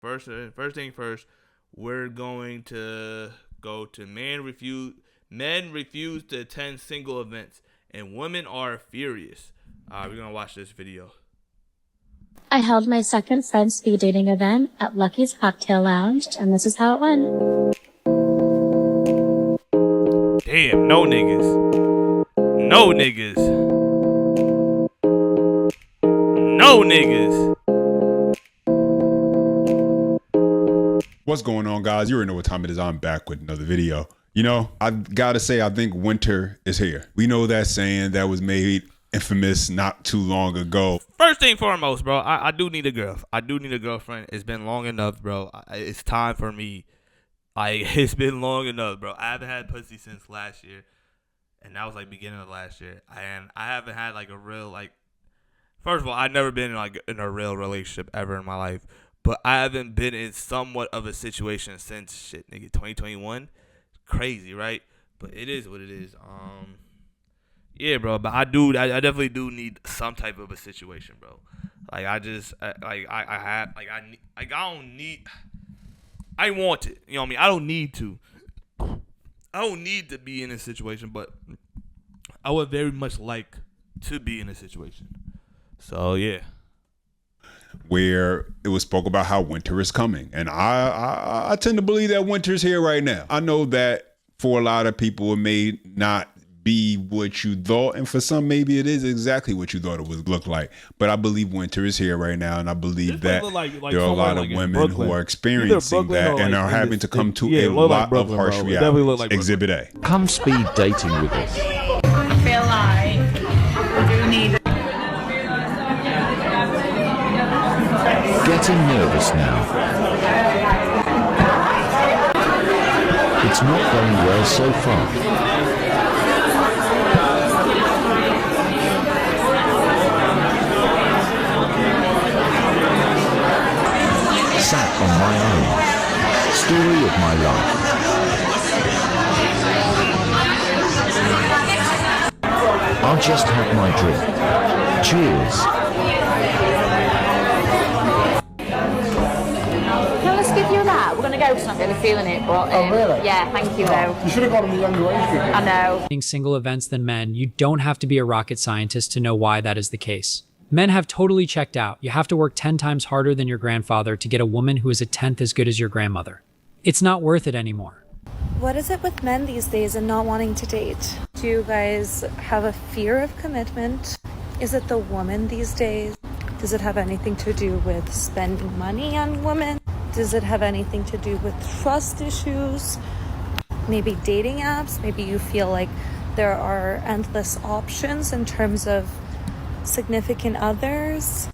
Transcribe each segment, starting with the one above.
First thing first, we're going to go to men refuse to attend single events, and women are furious. We're gonna watch this video. I held my second friend speed dating event at Lucky's Cocktail Lounge, and this is how it went. Damn, no niggas. No niggas. No niggas. What's going on, guys? You already know what time it is. I'm back with another video. You know, I gotta say, I think winter is here. We know that saying that was made infamous not too long ago. First thing foremost, bro, I do need a girl. I do need a girlfriend. It's been long enough, bro. It's time for me. It's been long enough, bro. I haven't had pussy since last year, and that was like beginning of last year. And I haven't had like a real like. First of all, I've never been like in a real relationship ever in my life, but I haven't been in somewhat of a situation since shit, nigga, 2021. Crazy, right? But it is what it is. Yeah, bro. But I definitely do need some type of a situation, bro. Like I want it. You know what I mean? I don't need to. I don't need to be in a situation, but I would very much like to be in a situation. So yeah. Where it was spoke about how winter is coming. And I tend to believe that winter is here right now. I know that for a lot of people, it may not be what you thought. And for some, maybe it is exactly what you thought it would look like. But I believe winter is here right now. And I believe that there are a lot of women who are experiencing that and are having to come to a lot of harsh realities. Exhibit A. Come speed dating with us. I feel like I do need Getting nervous now. It's not going well so far. Sat on my own. Story of my life. I'll just have my drink. Cheers. we're going to go because I'm not really feeling it. But, oh, really? Yeah, thank you, though. You should have gone on the younger age group. I know. In single events than men, you don't have to be a rocket scientist to know why that is the case. Men have totally checked out. You have to work 10 times harder than your grandfather to get a woman who is a 10th as good as your grandmother. It's not worth it anymore. What is it with men these days and not wanting to date? Do you guys have a fear of commitment? Is it the woman these days? Does it have anything to do with spending money on women? Does it have anything to do with trust issues? Maybe dating apps? Maybe you feel like there are endless options in terms of significant others?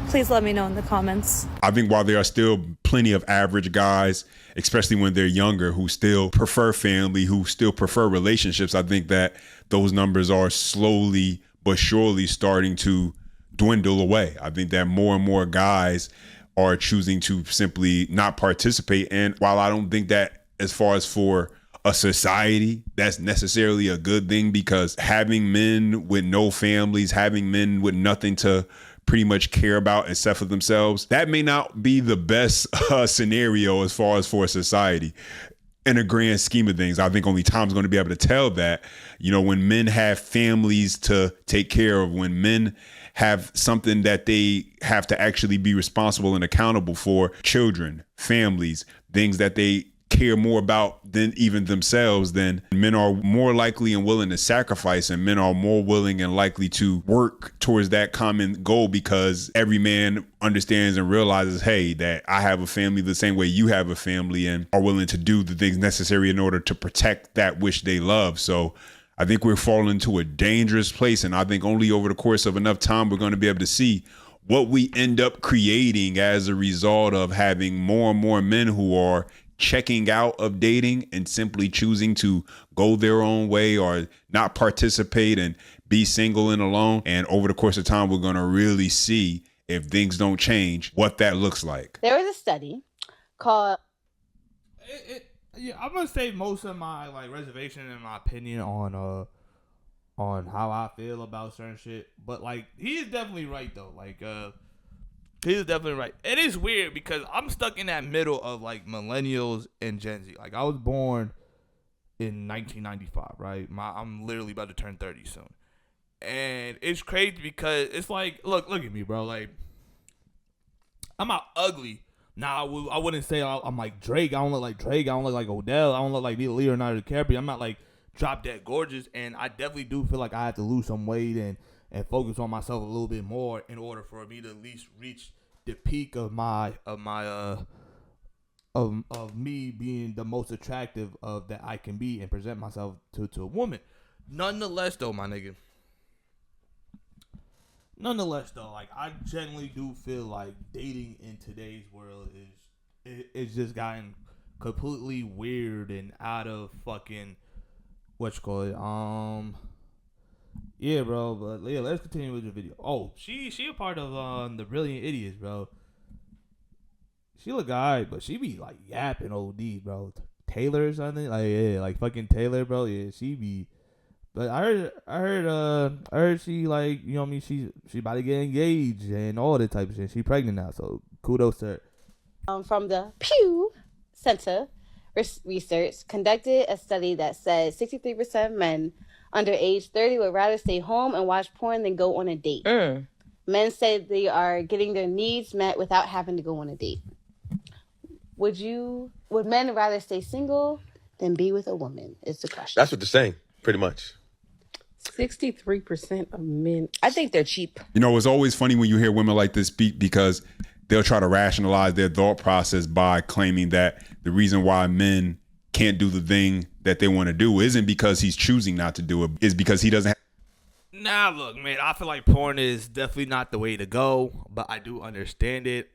Please let me know in the comments. I think while there are still plenty of average guys, especially when they're younger, who still prefer family, who still prefer relationships, I think that those numbers are slowly but surely starting to dwindle away. I think that more and more guys are choosing to simply not participate. And while I don't think that as far as for a society, that's necessarily a good thing, because having men with no families, having men with nothing to pretty much care about except for themselves, that may not be the best scenario as far as for society. In a grand scheme of things, I think only time's going to be able to tell that. You know, when men have families to take care of, when men have something that they have to actually be responsible and accountable for, children, families, things that they care more about than even themselves, then men are more likely and willing to sacrifice, and men are more willing and likely to work towards that common goal, because every man understands and realizes, hey, that I have a family the same way you have a family, and are willing to do the things necessary in order to protect that which they love. So I think we're falling into a dangerous place, and I think only over the course of enough time we're going to be able to see what we end up creating as a result of having more and more men who are checking out of dating and simply choosing to go their own way or not participate and be single and alone. And over the course of time, we're going to really see, if things don't change, what that looks like. There was a study called... Yeah, I'm gonna say most of my reservation and my opinion on how I feel about certain shit, but he is definitely right though. He's definitely right. It is weird because I'm stuck in that middle of like millennials and Gen Z. Like I was born in 1995, right? I'm literally about to turn 30 soon. And it's crazy because it's like, look at me, bro. Like, I'm not ugly. Now, I wouldn't say I'm like Drake. I don't look like Drake. I don't look like Odell. I don't look like Leonardo DiCaprio. I'm not like drop dead gorgeous. And I definitely do feel like I have to lose some weight and focus on myself a little bit more in order for me to at least reach the peak of me being the most attractive of that I can be and present myself to a woman. Nonetheless, though, my nigga. Like I generally do feel like dating in today's world is just gotten completely weird and out of fucking yeah, bro. But yeah, let's continue with the video. Oh, she a part of the Brilliant Idiots, bro. She look alright, but she be like yapping OD, bro. Taylor or something, like yeah, like fucking Taylor, bro. Yeah, she be. But I heard she like, you know what I mean, she about to get engaged and all that type of shit. She pregnant now, so kudos to her. From the Pew Center research conducted a study that said 63% of men under age 30 would rather stay home and watch porn than go on a date. Men say they are getting their needs met without having to go on a date. Would men rather stay single than be with a woman is the question. That's what they're saying, pretty much. 63% of men. I think they're cheap. You know, it's always funny when you hear women like this speak because they'll try to rationalize their thought process by claiming that the reason why men can't do the thing that they want to do isn't because he's choosing not to do it, is because he doesn't Nah, look, man, I feel like porn is definitely not the way to go, but I do understand it.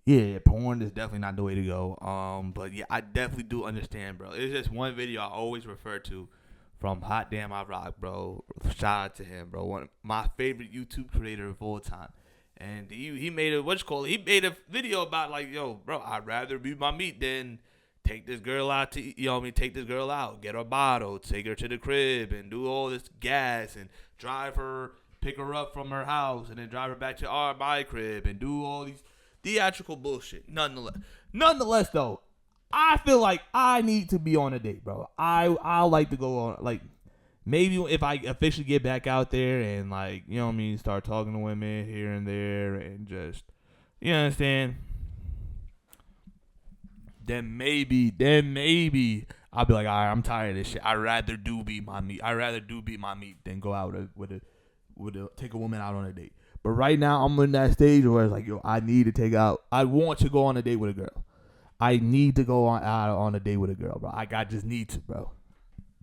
Yeah, porn is definitely not the way to go. But yeah, I definitely do understand, bro. It's just one video I always refer to from Hot Damn I Rock, bro. Shout out to him, bro. One of my favorite YouTube creator of all time. And he made he made a video about like, yo, bro, I'd rather be my meat than take this girl out to, you know what I mean, take this girl out, get her a bottle, take her to the crib and do all this gas and drive her, pick her up from her house and then drive her back to my crib and do all these theatrical bullshit. Nonetheless, though, I feel like I need to be on a date, bro. I like to go on, like, maybe if I officially get back out there and, like, you know what I mean, start talking to women here and there and just, you understand? Then maybe I'll be like, all right, I'm tired of this shit. I'd rather do be my meat than go out take a woman out on a date. But right now, I'm in that stage where it's like, yo, I want to go on a date with a girl. I need to go out on a date with a girl, bro. I just need to, bro.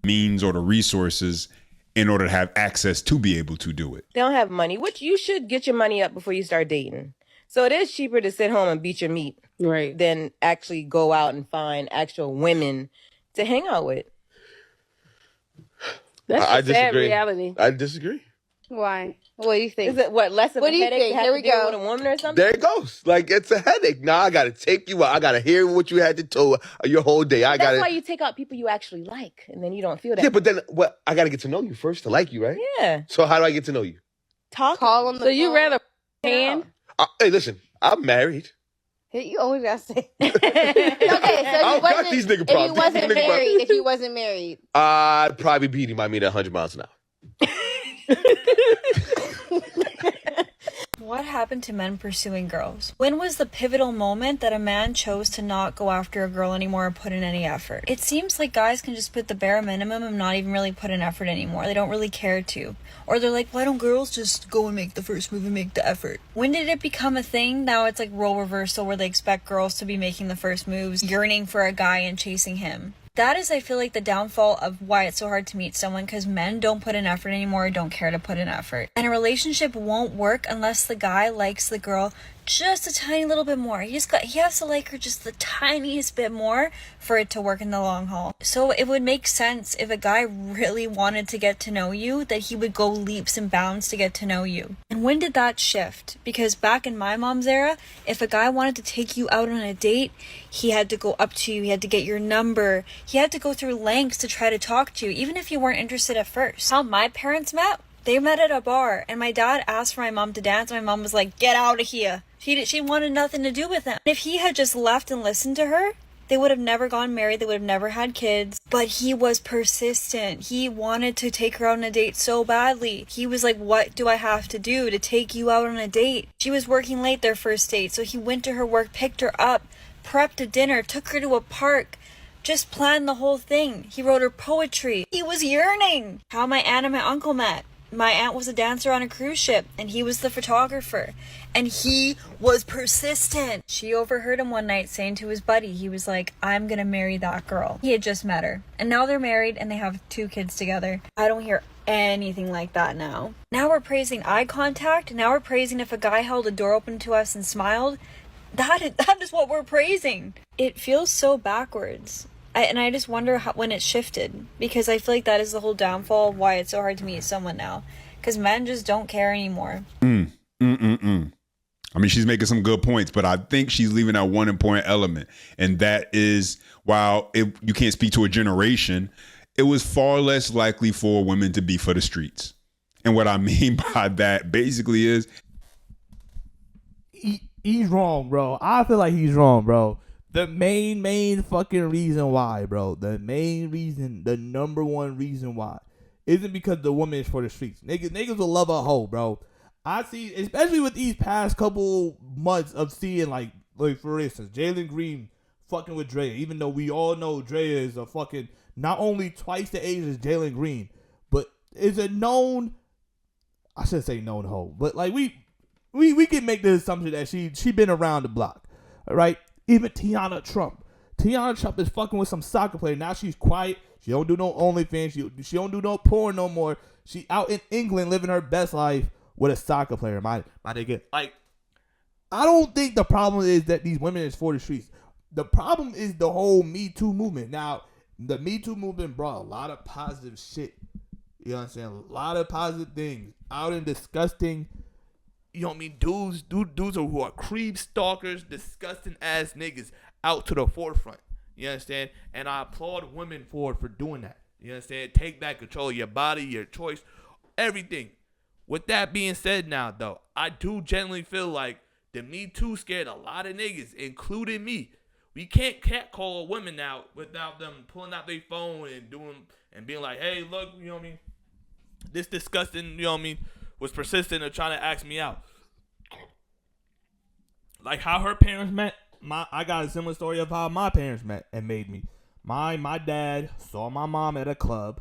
means or the resources in order to have access to be able to do it. They don't have money, which you should get your money up before you start dating. So it is cheaper to sit home and beat your meat, right, than actually go out and find actual women to hang out with. That's a sad reality. I disagree. Why? What do you think? Is it less of a headache to have to deal with a woman or something? There it goes. Like, it's a headache. Now I got to take you out. I got to hear what you had to tell your whole day. That's why you take out people you actually like, and then you don't feel that. Yeah, but then I got to get to know you first to like you, right? Yeah. So how do I get to know you? Call on the phone. So you rather hand? Hey, listen, I'm married. You always gotta say. Okay, so if you wasn't married, I'd probably beat him. I mean, 100 miles an hour. What happened to men pursuing girls? When was the pivotal moment that a man chose to not go after a girl anymore or put in any effort? It seems like guys can just put the bare minimum and not even really put in effort anymore. They don't really care to. Or they're like, why don't girls just go and make the first move and make the effort? When did it become a thing? Now it's like role reversal where they expect girls to be making the first moves, yearning for a guy and chasing him. That is, I feel like, the downfall of why it's so hard to meet someone, because men don't put in effort anymore or don't care to put in effort. And a relationship won't work unless the guy likes the girl just a tiny little bit more. He has to like her just the tiniest bit more for it to work in the long haul. So it would make sense if a guy really wanted to get to know you, that he would go leaps and bounds to get to know you. And when did that shift? Because back in my mom's era, if a guy wanted to take you out on a date, he had to go up to you, he had to get your number, he had to go through lengths to try to talk to you, even if you weren't interested at first. How my parents met? They met at a bar, and my dad asked for my mom to dance. My mom was like, get out of here. She wanted nothing to do with him. If he had just left and listened to her, they would have never gotten married. They would have never had kids. But he was persistent. He wanted to take her out on a date so badly. He was like, what do I have to do to take you out on a date? She was working late their first date. So he went to her work, picked her up, prepped a dinner, took her to a park, just planned the whole thing. He wrote her poetry. He was yearning. How my aunt and my uncle met. My aunt was a dancer on a cruise ship, and he was the photographer. And he was persistent. She overheard him one night saying to his buddy, he was like, I'm gonna marry that girl. He had just met her. And now they're married, and they have 2 kids together. I don't hear anything like that now. Now we're praising eye contact. Now we're praising if a guy held a door open to us and smiled. That is what we're praising. It feels so backwards. I just wonder when it shifted, because I feel like that is the whole downfall of why it's so hard to meet someone now, because men just don't care anymore. I mean, she's making some good points, but I think she's leaving out one important element, and that is, while you can't speak to a generation, it was far less likely for women to be for the streets. And what I mean by that basically is, he's wrong, bro. I feel like he's wrong, bro. The main fucking reason why, bro, the number one reason why, isn't because the woman is for the streets. Niggas will love a hoe, bro. I see, especially with these past couple months of seeing, like for instance, Jalen Green fucking with Drea, even though we all know Drea is a fucking, not only twice the age as Jalen Green, but is a known, I shouldn't say known hoe, but like we can make the assumption that she been around the block, right? Even Tiana Trump is fucking with some soccer player. Now she's quiet. She don't do no OnlyFans. She don't do no porn no more. She out in England living her best life with a soccer player. My nigga. Like, I don't think the problem is that these women is for the streets. The problem is the whole Me Too movement. Now, the Me Too movement brought a lot of positive shit. You know what I'm saying? A lot of positive things. Out and disgusting. You know what I mean? Dudes who are creep stalkers, disgusting ass niggas out to the forefront. You understand? And I applaud women for doing that. You understand? Take back control of your body, your choice, everything. With that being said now, though, I do genuinely feel like the Me Too scared a lot of niggas, including me. We can't call women out without them pulling out their phone and being like, hey, look, you know what I mean? This disgusting, you know what I mean, was persistent in trying to ask me out. Like how her parents met. I got a similar story of how my parents met and made me. My dad saw my mom at a club,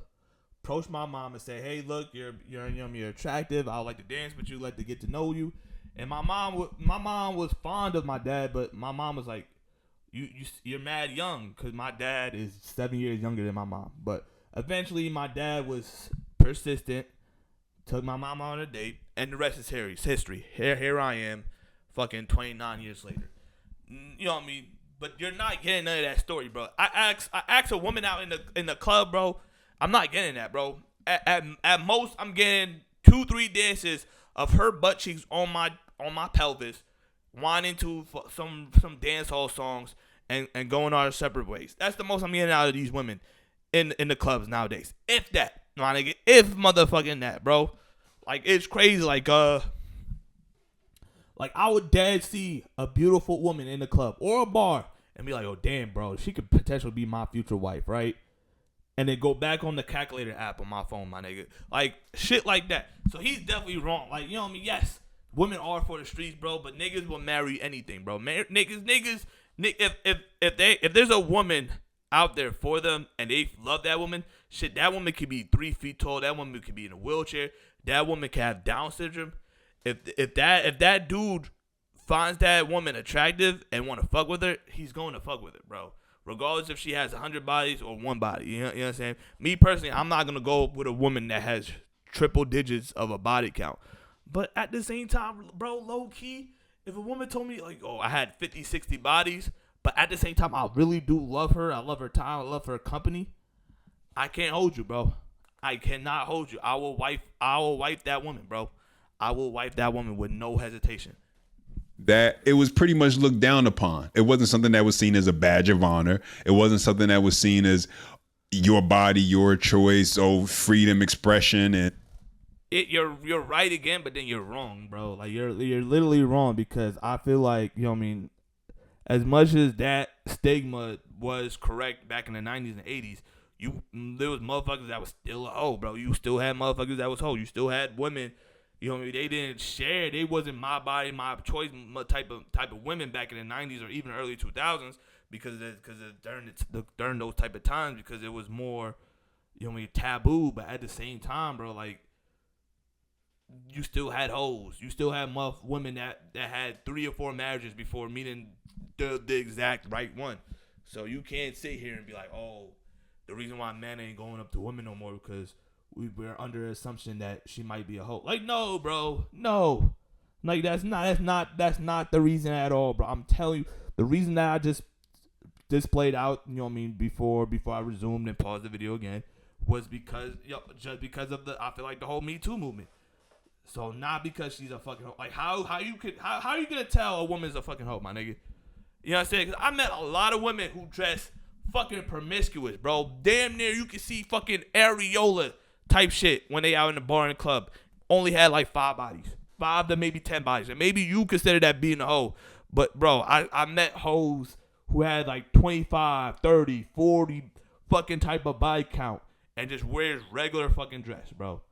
approached my mom and said, "Hey, look, you're attractive. I would like to dance with you, like to get to know you." And my mom was fond of my dad, but my mom was like, "You're mad young," because my dad is 7 years younger than my mom. But eventually, my dad was persistent, took my mom on a date, and the rest is history. Here I am, fucking 29 years later. You know what I mean? But you're not getting none of that story, bro. I asked a woman out in the club, bro. I'm not getting that, bro. At most, I'm getting 2-3 dances of her butt cheeks on my pelvis, whining to some dance hall songs, and going our separate ways. That's the most I'm getting out of these women in the clubs nowadays. If that, my nigga, if motherfucking that, bro. Like, it's crazy. Like I would dead see a beautiful woman in the club or a bar and be like, oh, damn, bro, she could potentially be my future wife, right? And then go back on the calculator app on my phone, my nigga. Like, shit like that. So he's definitely wrong. Like, you know what I mean? Yes, women are for the streets, bro, but niggas will marry anything, bro. Niggas, if there's a woman out there for them and they love that woman, shit, that woman could be 3 feet tall. That woman could be in a wheelchair. That woman could have Down syndrome. If that dude finds that woman attractive and want to fuck with her, he's going to fuck with her, bro. Regardless if she has 100 bodies or one body. You know what I'm saying? Me personally, I'm not going to go with a woman that has triple digits of a body count. But at the same time, bro, low key, if a woman told me, like, oh, I had 50, 60 bodies, but at the same time, I really do love her. I love her time. I love her company. I can't hold you, bro. I cannot hold you. I will wife that woman, bro. I will wife that woman with no hesitation. That it was pretty much looked down upon. It wasn't something that was seen as a badge of honor. It wasn't something that was seen as your body, your choice, freedom, expression. And you're right again, but then you're wrong, bro. Like you're literally wrong because I feel like, you know what I mean, as much as that stigma was correct back in the 90s and 80s, there was motherfuckers that was still a hoe, bro. You still had motherfuckers that was hoe. You still had women, you know what I mean, they didn't share. They wasn't my body, my choice type of women back in the 90s or even early 2000s because during those type of times because it was more, you know what I mean, taboo. But at the same time, bro, like, you still had hoes. You still had women that had 3 or 4 marriages before meeting the exact right one. So you can't sit here and be like, oh, the reason why men ain't going up to women no more because we're under the assumption that she might be a hoe. Like, no, bro, no. Like that's not the reason at all, bro. I'm telling you, the reason that I just played out, you know what I mean, before I resumed and paused the video again, was because just because of I feel like the whole Me Too movement. So not because she's a fucking hoe. Like how are you gonna tell a woman's a fucking hoe, my nigga? You know what I'm saying? 'Cause I met a lot of women who dress fucking promiscuous, bro. Damn near you can see fucking areola type shit when they out in the bar and the club. Only had like 5 bodies. 5 to maybe 10 bodies. And maybe you consider that being a hoe. But bro, I met hoes who had like 25, 30, 40 fucking type of body count and just wears regular fucking dress, bro.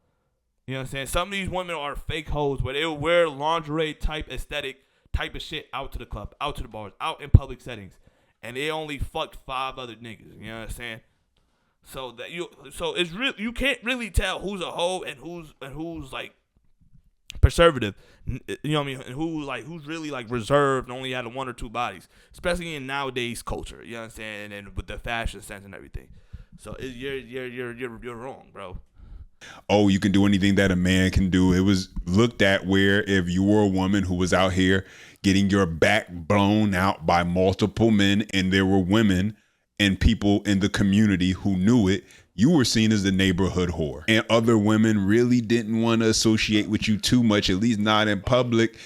You know what I'm saying? Some of these women are fake hoes where they'll wear lingerie type aesthetic type of shit out to the club, out to the bars, out in public settings. And they only fucked 5 other niggas. You know what I'm saying? So it's real. You can't really tell who's a hoe and who's like preservative. You know what I mean? And who's really like reserved and only had 1 or 2 bodies, especially in nowadays culture. You know what I'm saying? And with the fashion sense and everything. So you're wrong, bro. Oh, you can do anything that a man can do. It was looked at where if you were a woman who was out here getting your back blown out by multiple men and there were women and people in the community who knew it, you were seen as the neighborhood whore. And other women really didn't want to associate with you too much, at least not in public,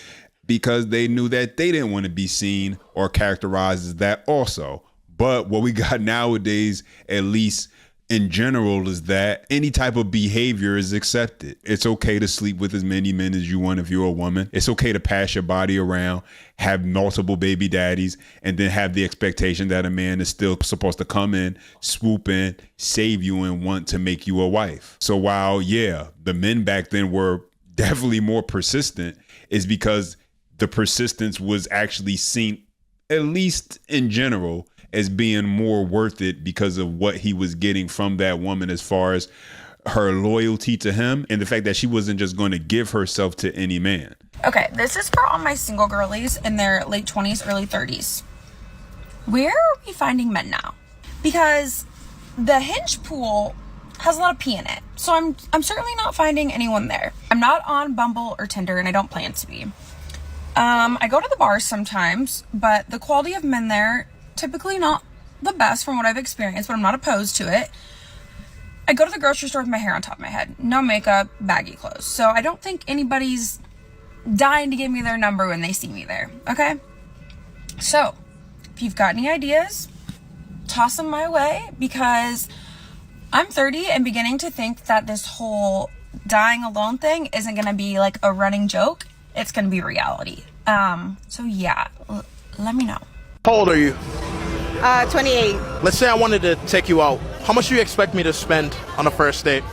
because they knew that they didn't want to be seen or characterized as that also. But what we got nowadays, at least in general, is that any type of behavior is accepted. It's okay to sleep with as many men as you want if you're a woman. It's okay to pass your body around, have multiple baby daddies, and then have the expectation that a man is still supposed to come in, swoop in, save you, and want to make you a wife. So while, yeah, the men back then were definitely more persistent, is because the persistence was actually seen, at least in general, as being more worth it because of what he was getting from that woman as far as her loyalty to him and the fact that she wasn't just going to give herself to any man. Okay, this is for all my single girlies in their late 20s, early 30s. Where are we finding men now? Because the Hinge pool has a lot of pee in it. So I'm certainly not finding anyone there. I'm not on Bumble or Tinder and I don't plan to be. I go to the bars sometimes, but the quality of men there, typically not the best from what I've experienced, but I'm not opposed to it. I go to the grocery store with my hair on top of my head, no makeup, baggy clothes. So I don't think anybody's dying to give me their number when they see me there, okay? So if you've got any ideas, toss them my way, because I'm 30 and beginning to think that this whole dying alone thing isn't gonna be like a running joke. It's gonna be reality. So yeah, let me know. How old are you? 28. Let's say I wanted to take you out. How much do you expect me to spend on a first date?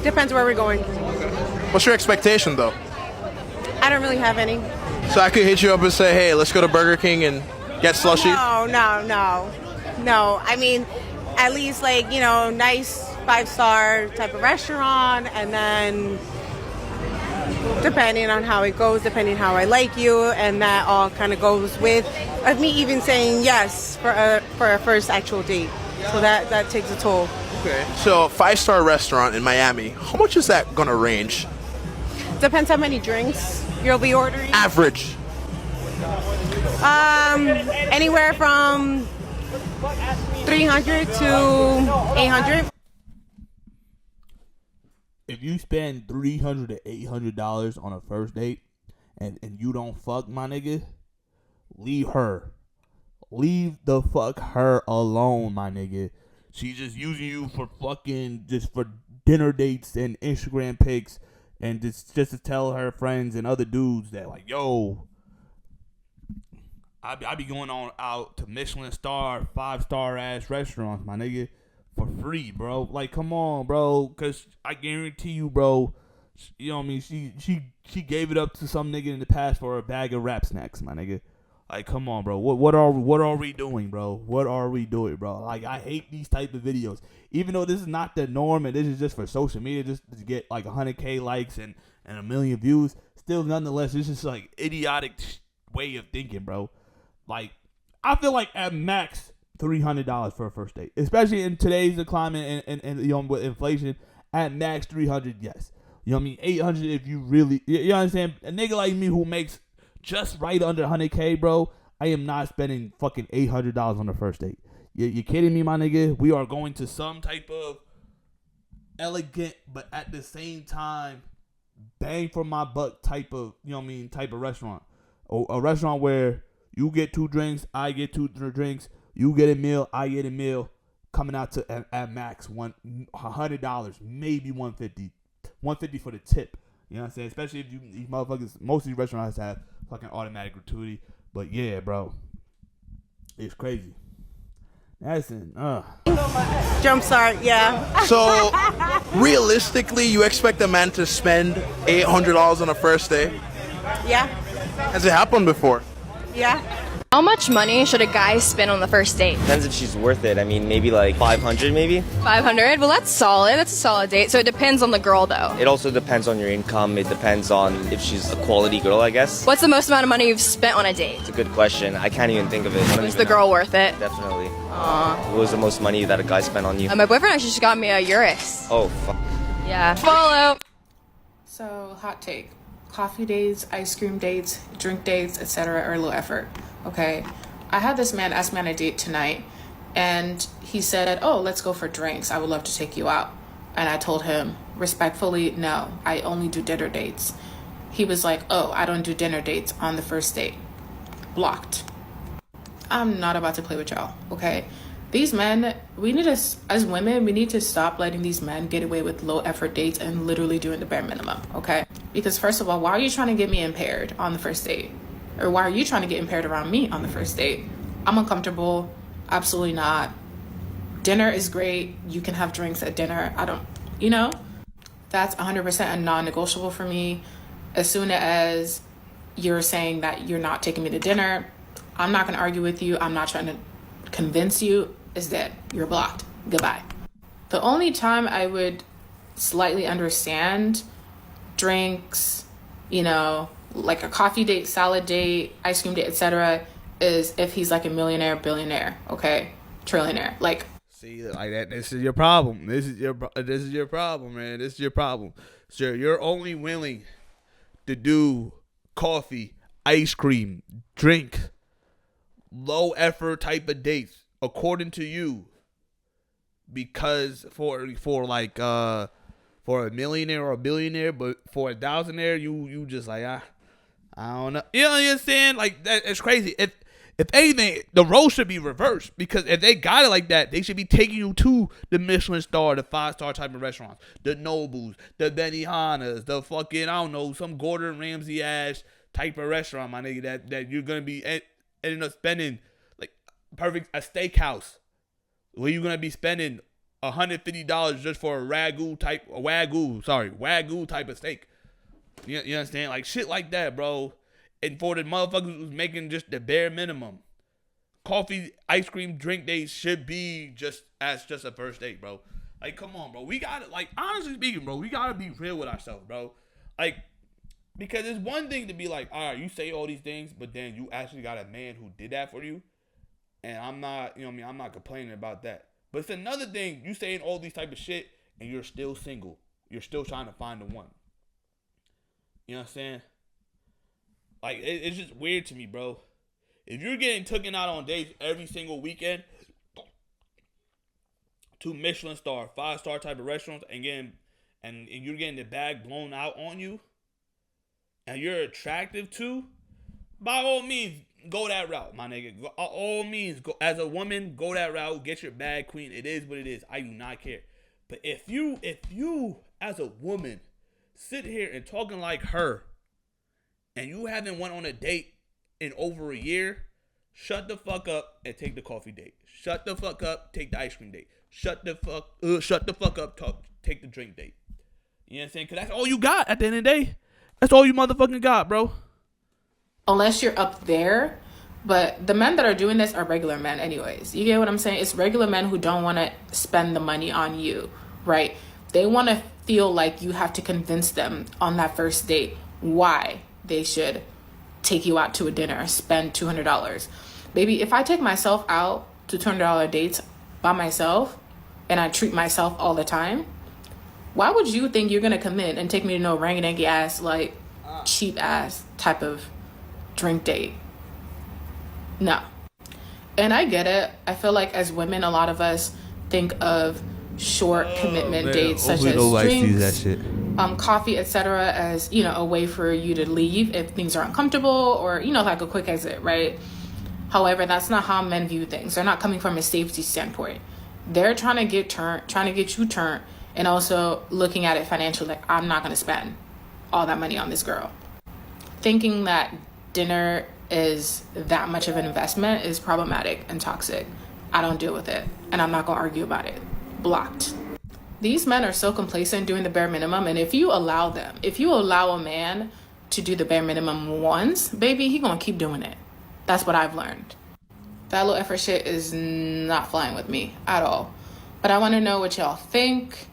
Depends where we're going. What's your expectation, though? I don't really have any. So I could hit you up and say, hey, let's go to Burger King and get slushy? No. I mean, at least like, nice 5-star type of restaurant, and then depending on how it goes, depending how I like you, and that all kind of goes with me even saying yes for a first actual date. So that takes a toll. Okay. So a 5-star restaurant in Miami, how much is that gonna range? Depends how many drinks you'll be ordering. Average. Anywhere from 300 to 800. If you spend $300 to $800 on a first date and you don't fuck, my nigga, leave her. Leave the fuck her alone, my nigga. She's just using you for fucking, just for dinner dates and Instagram pics and just to tell her friends and other dudes that like, yo, I be going on out to Michelin star, 5-star ass restaurants, my nigga, for free, bro. Like, come on, bro, cause I guarantee you, bro. You know what I mean? She gave it up to some nigga in the past for a bag of rap snacks, my nigga. Like, come on, bro. What are we doing, bro? What are we doing, bro? Like, I hate these type of videos. Even though this is not the norm and this is just for social media, just to get like 100K likes and a million views. Still, nonetheless, it's just like idiotic way of thinking, bro. Like, I feel like at max $300 for a first date, especially in today's climate and you know, with inflation. At max 300, yes. You know what I mean? 800 if you really, you understand? A nigga like me who makes just right under 100K, bro, I am not spending fucking $800 on the first date. You kidding me, my nigga? We are going to some type of elegant, but at the same time, bang for my buck type of, you know what I mean, type of restaurant. Or a restaurant where you get 2 drinks, I get 2 drinks, you get a meal, I get a meal, coming out to at max $100, maybe $150 for the tip. You know what I'm saying? Especially if these motherfuckers, most of these restaurants have fucking automatic gratuity. But yeah, bro, it's crazy. That's in. Jump start, yeah. So, realistically, you expect a man to spend $800 on a first date? Yeah. Has it happened before? Yeah. How much money should a guy spend on the first date? Depends if she's worth it. I mean, maybe like 500 maybe. 500? Well, that's solid. That's a solid date. So it depends on the girl, though. It also depends on your income. It depends on if she's a quality girl, I guess. What's the most amount of money you've spent on a date? It's a good question. I can't even think of it. Was the girl worth it? Definitely. Aww. What was the most money that a guy spent on you? My boyfriend actually just got me a Urus. Oh, fuck. Yeah. Follow. So, hot take. Coffee dates, ice cream dates, drink dates, etc. are low effort. Okay? I had this man ask me on a date tonight, and he said, oh, let's go for drinks. I would love to take you out. And I told him, respectfully, no, I only do dinner dates. He was like, oh, I don't do dinner dates on the first date. Blocked. I'm not about to play with y'all, okay? These men, we need to, as women, we need to stop letting these men get away with low effort dates and literally doing the bare minimum, okay? Because first of all, why are you trying to get me impaired on the first date? Or why are you trying to get impaired around me on the first date? I'm uncomfortable. Absolutely not. Dinner is great. You can have drinks at dinner. I don't, you know, that's 100% a non-negotiable for me. As soon as you're saying that you're not taking me to dinner, I'm not going to argue with you. I'm not trying to convince you. Is that you're blocked. Goodbye. The only time I would slightly understand drinks, you know, like a coffee date, salad date, ice cream date, etc., is if he's like a millionaire, billionaire, okay, trillionaire. Like, see, like that. This is your problem. This is your problem, man. This is your problem. Sir, you're only willing to do coffee, ice cream, drink, low effort type of dates, according to you, because for a millionaire or a billionaire, but for a thousandaire, you just like I don't know. You know what I'm saying? Like that, it's crazy. If anything, the role should be reversed, because if they got it like that, they should be taking you to the Michelin star, the 5-star type of restaurants, the Nobles, the Benihanas, the fucking, I don't know, some Gordon Ramsay ass type of restaurant, my nigga, that you're gonna be ending up spending like perfect a steakhouse where you're gonna be spending $150 just for a wagyu type of steak. You understand? Like shit like that, bro. And for the motherfuckers who's making just the bare minimum, coffee, ice cream, drink dates should be just a first date, bro. Like, come on, bro. We gotta, like, honestly speaking, bro, we gotta be real with ourselves, bro. Like, because it's one thing to be like, all right, you say all these things, but then you actually got a man who did that for you. And I'm not, you know what I mean, I'm not complaining about that. But it's another thing, you saying all these type of shit and you're still single. You're still trying to find the one. You know what I'm saying? Like, it's just weird to me, bro. If you're getting taken out on dates every single weekend to Michelin star, 5-star type of restaurants, and you're getting the bag blown out on you, and you're attractive too, by all means, go that route, my nigga. By all means, go, as a woman, go that route. Get your bag, queen. It is what it is. I do not care. But if you as a woman sit here and talking like her, and you haven't went on a date in over a year, shut the fuck up and take the coffee date. Shut the fuck up, take the ice cream date. Shut the fuck up, take the drink date. You know what I'm saying? Because that's all you got at the end of the day. That's all you motherfucking got, bro. Unless you're up there. But the men that are doing this are regular men anyways. You get what I'm saying? It's regular men who don't want to spend the money on you, right? They want to feel like you have to convince them on that first date why they should take you out to a dinner, spend $200. Baby, if I take myself out to $200 dates by myself and I treat myself all the time, why would you think you're going to commit and take me to no rangy-dangy ass, like cheap ass type of drink date? No. And I get it. I feel like as women, a lot of us think of short commitment dates such as drinks, coffee, etc. as, you know, a way for you to leave if things are uncomfortable or, you know, like a quick exit, right? However, that's not how men view things. They're not coming from a safety standpoint. They're trying to get you turned, and also looking at it financially, like, I'm not going to spend all that money on this girl. Thinking that dinner is that much of an investment is problematic and toxic. I don't deal with it, and I'm not going to argue about it. Blocked. These men are so complacent doing the bare minimum, and if you allow a man to do the bare minimum once, baby, he going to keep doing it. That's what I've learned. That low effort shit is not flying with me at all. But I want to know what y'all think.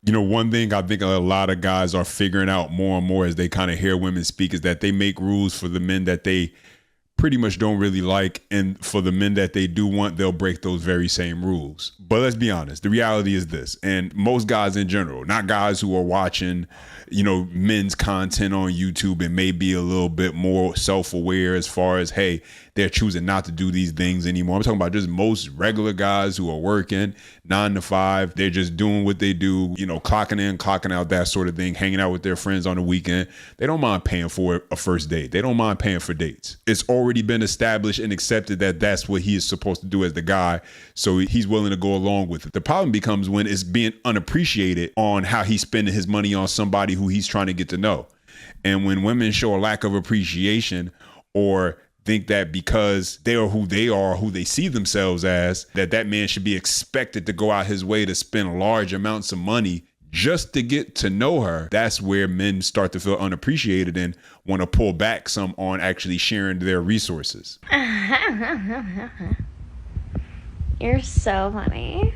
You know, one thing I think a lot of guys are figuring out more and more as they kind of hear women speak is that they make rules for the men that they pretty much don't really like, and for the men that they do want, they'll break those very same rules. But let's be honest, the reality is this, and most guys in general, not guys who are watching, you know, men's content on YouTube and may be a little bit more self-aware as far as, hey, they're choosing not to do these things anymore. I'm talking about just most regular guys who are working 9 to 5. They're just doing what they do, you know, clocking in, clocking out, that sort of thing, hanging out with their friends on the weekend. They don't mind paying for a first date. They don't mind paying for dates. It's already been established and accepted that that's what he is supposed to do as the guy. So he's willing to go along with it. The problem becomes when it's being unappreciated on how he's spending his money on somebody who he's trying to get to know. And when women show a lack of appreciation or think that because they are, who they see themselves as, that man should be expected to go out his way to spend large amounts of money just to get to know her, that's where men start to feel unappreciated and want to pull back some on actually sharing their resources. You're so funny.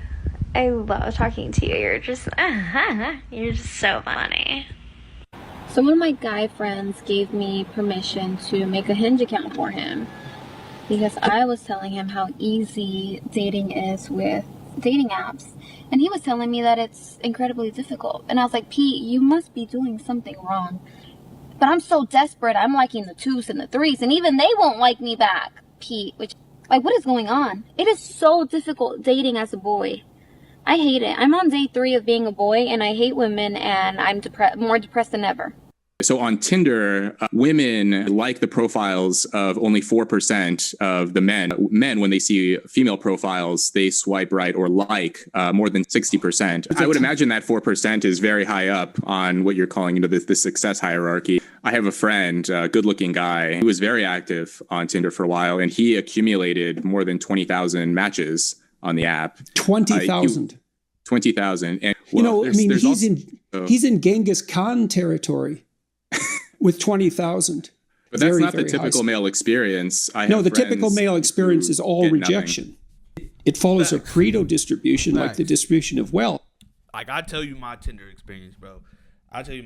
I love talking to you. You're just so funny. So one of my guy friends gave me permission to make a Hinge account for him because I was telling him how easy dating is with dating apps, and he was telling me that it's incredibly difficult. And I was like, Pete, you must be doing something wrong. But I'm so desperate. I'm liking the 2s and the 3s, and even they won't like me back, Pete. Which, like, what is going on? It is so difficult dating as a boy. I hate it. I'm on day 3 of being a boy, and I hate women, and I'm more depressed than ever. So on Tinder, women like the profiles of only 4% of the men. Men, when they see female profiles, they swipe right or like more than 60%. I would imagine that 4% is very high up on what you're calling, you know, the success hierarchy. I have a friend, a good-looking guy, who was very active on Tinder for a while, and he accumulated more than 20,000 matches on the app. 20,000. 20,000. And well, you know, I mean, he's in Genghis Khan territory. With 20,000. But that's not the typical male experience. No, the typical male experience is all rejection. It follows a Pareto distribution, like the distribution of wealth. Like, I tell you my Tinder experience, bro. I was, you know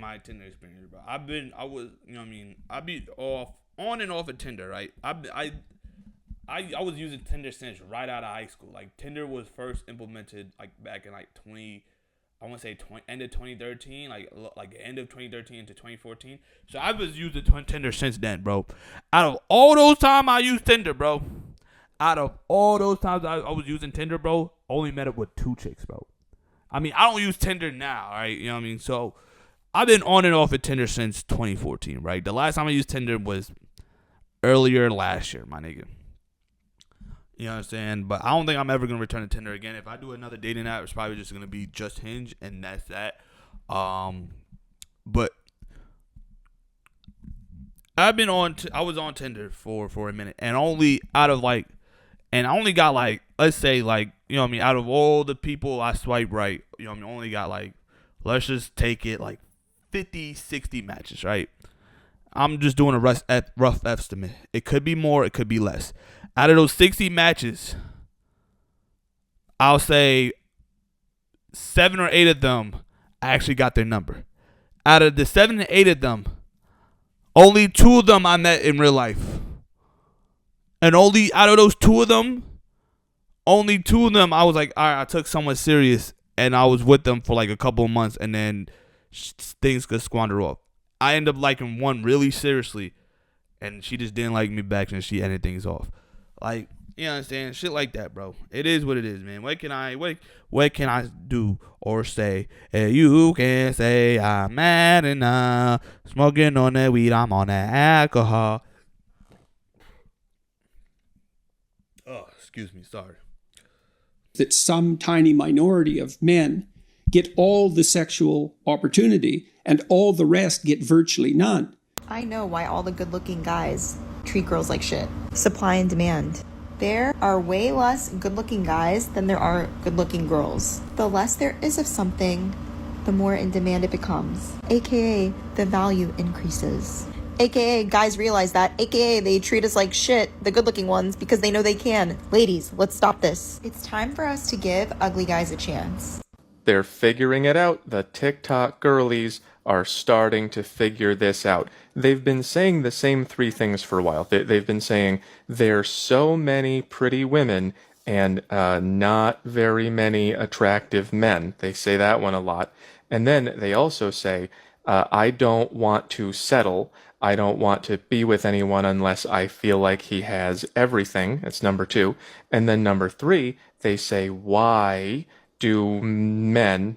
what I mean? I be on and off of Tinder, right? I was using Tinder since right out of high school. Like, Tinder was first implemented, like, back in, like, end of 2013, like end of 2013 to 2014. So I was using Tinder since then, bro. Out of all those times I used Tinder, bro. I was using Tinder, bro, only met up with 2 chicks, bro. I mean, I don't use Tinder now, right? You know what I mean? So I've been on and off of Tinder since 2014, right? The last time I used Tinder was earlier last year, my nigga. You know what I'm saying? But I don't think I'm ever going to return to Tinder again. If I do another dating app, it's probably just going to be just Hinge, and that's that. But I was on Tinder for a minute, and only out of like, and I only got like, let's say like, you know what I mean, out of all the people I swipe right, you know what I mean, only got like, let's just take it like 50, 60 matches, right? I'm just doing a rough estimate. It could be more, it could be less. Out of those 60 matches, I'll say 7 or 8 of them I actually got their number. Out of the 7 to 8 of them, only 2 of them I met in real life. And only out of those 2 of them, only 2 of them I was like, all right, I took someone serious, and I was with them for like a couple of months, and then things could squander off. I ended up liking one really seriously, and she just didn't like me back, and she ended things off. Like, you understand? Shit like that, bro. It is what it is, man. What can I do or say? Hey, you can say I'm mad enough. Smoking on that weed, I'm on that alcohol. Oh, excuse me, sorry. That some tiny minority of men get all the sexual opportunity and all the rest get virtually none. I know why all the good-looking guys treat girls like shit. Supply and demand. There are way less good-looking guys than there are good-looking girls. The less there is of something, the more in demand it becomes. AKA, the value increases. AKA, guys realize that. AKA, they treat us like shit, the good-looking ones, because they know they can. Ladies, let's stop this. It's time for us to give ugly guys a chance. They're figuring it out. The TikTok girlies are starting to figure this out. They've been saying the same 3 things for a while. They've been saying there's so many pretty women and not very many attractive men. They say that one a lot. And then they also say, I don't want to settle. I don't want to be with anyone unless I feel like he has everything. That's number 2. And then number 3, they say, why do men,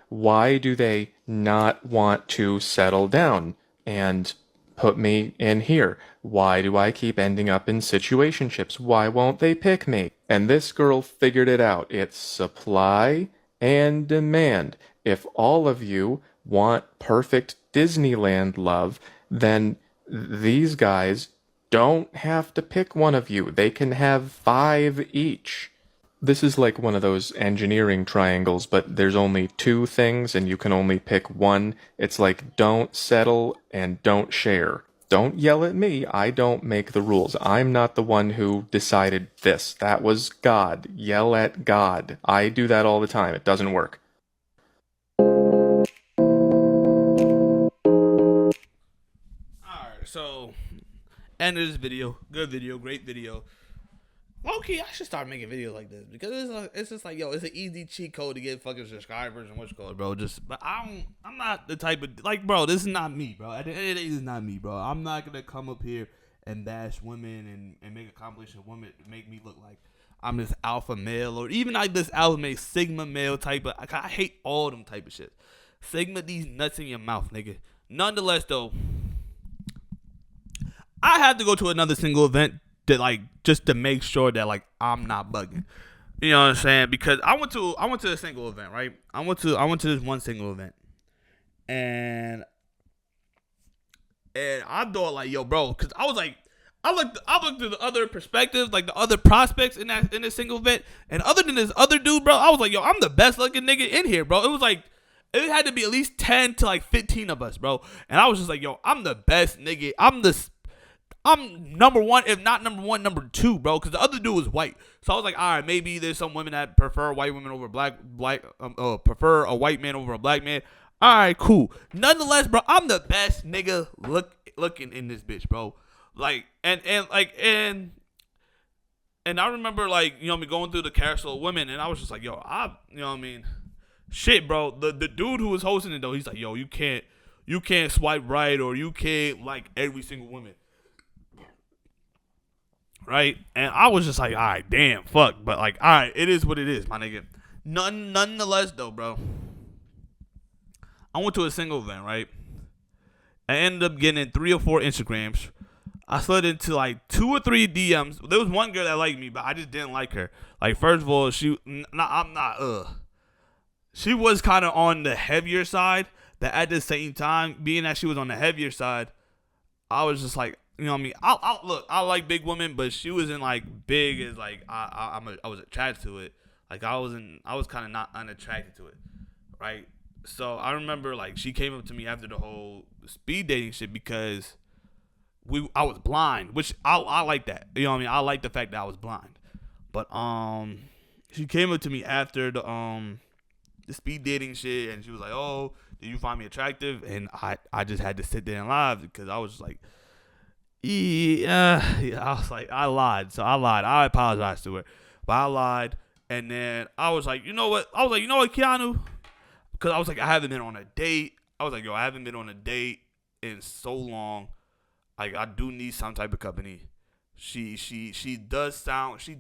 why do they not want to settle down and put me in here? Why do I keep ending up in situationships? Why won't they pick me? And this girl figured it out. It's supply and demand. If all of you want perfect Disneyland love, then these guys don't have to pick one of you. They can have 5 each. This is like one of those engineering triangles, but there's only 2 things and you can only pick one. It's like don't settle and don't share. Don't yell at me. I don't make the rules. I'm not the one who decided this. That was God. Yell at God. I do that all the time. It doesn't work. Alright, so end of this video. Good video, great video. Low-key, I should start making videos like this because it's just like, yo, it's an easy cheat code to get fucking subscribers and what's called, bro. But I'm not the type of, like, bro, this is not me, bro. At the end of the day, this is not me, bro. I'm not gonna come up here and bash women and make a compilation of women to make me look like I'm this alpha male or even like this alpha male, sigma male type of, I hate all them type of shit. Sigma these nuts in your mouth, nigga. Nonetheless, though, I have to go to another single event to, like, just to make sure that, like, I'm not bugging. You know what I'm saying? Because I went to a single event, right? I went to this one single event. And I thought, like, yo, bro, because I was like, I looked at the other perspectives, like the other prospects in this single event. And other than this other dude, bro, I was like, yo, I'm the best looking nigga in here, bro. It was like, it had to be at least 10 to like 15 of us, bro. And I was just like, yo, I'm the best nigga. I'm number 1, if not number 1, number 2, bro. Because the other dude was white. So I was like, all right, maybe there's some women that prefer white women over prefer a white man over a black man. All right, cool. Nonetheless, bro, I'm the best nigga looking in this bitch, bro. Like, and I remember, like, you know, me going through the carousel of women, and I was just like, yo, you know what I mean? Shit, bro. The dude who was hosting it, though, he's like, yo, you can't swipe right, or you can't like every single woman. Right? And I was just like, all right, damn, fuck. But, like, all right, it is what it is, my nigga. Nonetheless, though, bro, I went to a single event, right? I ended up getting 3 or 4 Instagrams. I slid into, like, 2 or 3 DMs. There was one girl that liked me, but I just didn't like her. Like, first of all, she was kind of on the heavier side. That at the same time, being that she was on the heavier side, I was just like, you know what I mean? Look, I like big women, but she wasn't like big as like I was attracted to it. Like I was kind of not unattracted to it, right? So I remember like she came up to me after the whole speed dating shit because I was blind, which I like that. You know what I mean? I like the fact that I was blind. But she came up to me after the speed dating shit, and she was like, "Oh, did you find me attractive?" And I just had to sit there and lie because I was just like, yeah. I was like, I lied. So I lied. I apologized to her, but I lied. And then I was like, you know what? Keanu? Because I was like, I haven't been on a date. I was like, yo, I haven't been on a date in so long. Like, I do need some type of company. She does sound, she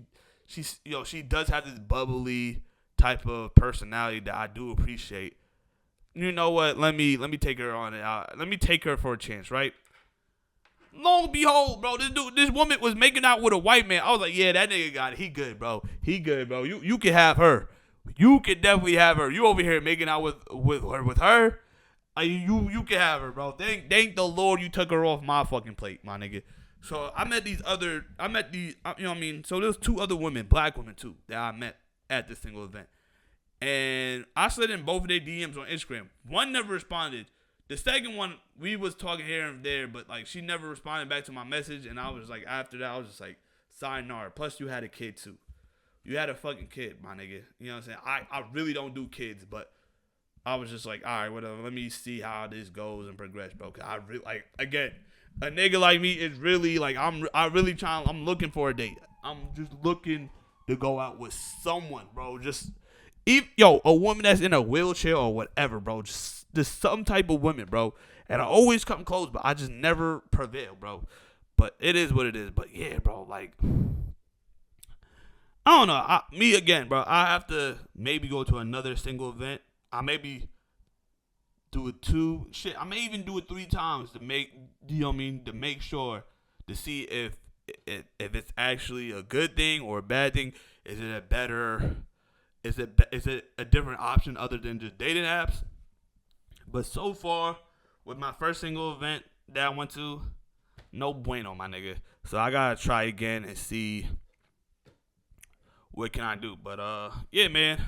does have this bubbly type of personality that I do appreciate. You know what? Let me take her on it. Let me take her for a chance, right? Lo and behold, bro, this woman was making out with a white man. I was like, yeah, that nigga got it. He good, bro. You can have her. You can definitely have her. You over here making out with her. You can have her, bro. Thank the Lord you took her off my fucking plate, my nigga. So you know what I mean? So there's 2 other women, black women too, that I met at this single event. And I slid in both of their DMs on Instagram. One never responded. The second one, we was talking here and there, but like she never responded back to my message. And I was like, after that, I was just like, sayonara. Plus, you had a kid too. You had a fucking kid, my nigga. You know what I'm saying? I really don't do kids, but I was just like, all right, whatever. Let me see how this goes and progress, bro. Cause I really like, again, a nigga like me is really like, I'm looking for a date. I'm just looking to go out with someone, bro. A woman that's in a wheelchair or whatever, bro. Just some type of women, bro. And I always come close, but I just never prevail, bro. But it is what it is. But yeah, bro, like, I don't know. Me again, bro. I have to maybe go to another single event. I maybe do it 2. Shit, I may even do it 3 times to make, you know what I mean, to make sure to see if it's actually a good thing or a bad thing. Is it a different option other than just dating apps? But so far, with my first single event that I went to, no bueno, my nigga. So I gotta try again and see what can I do. But yeah, man.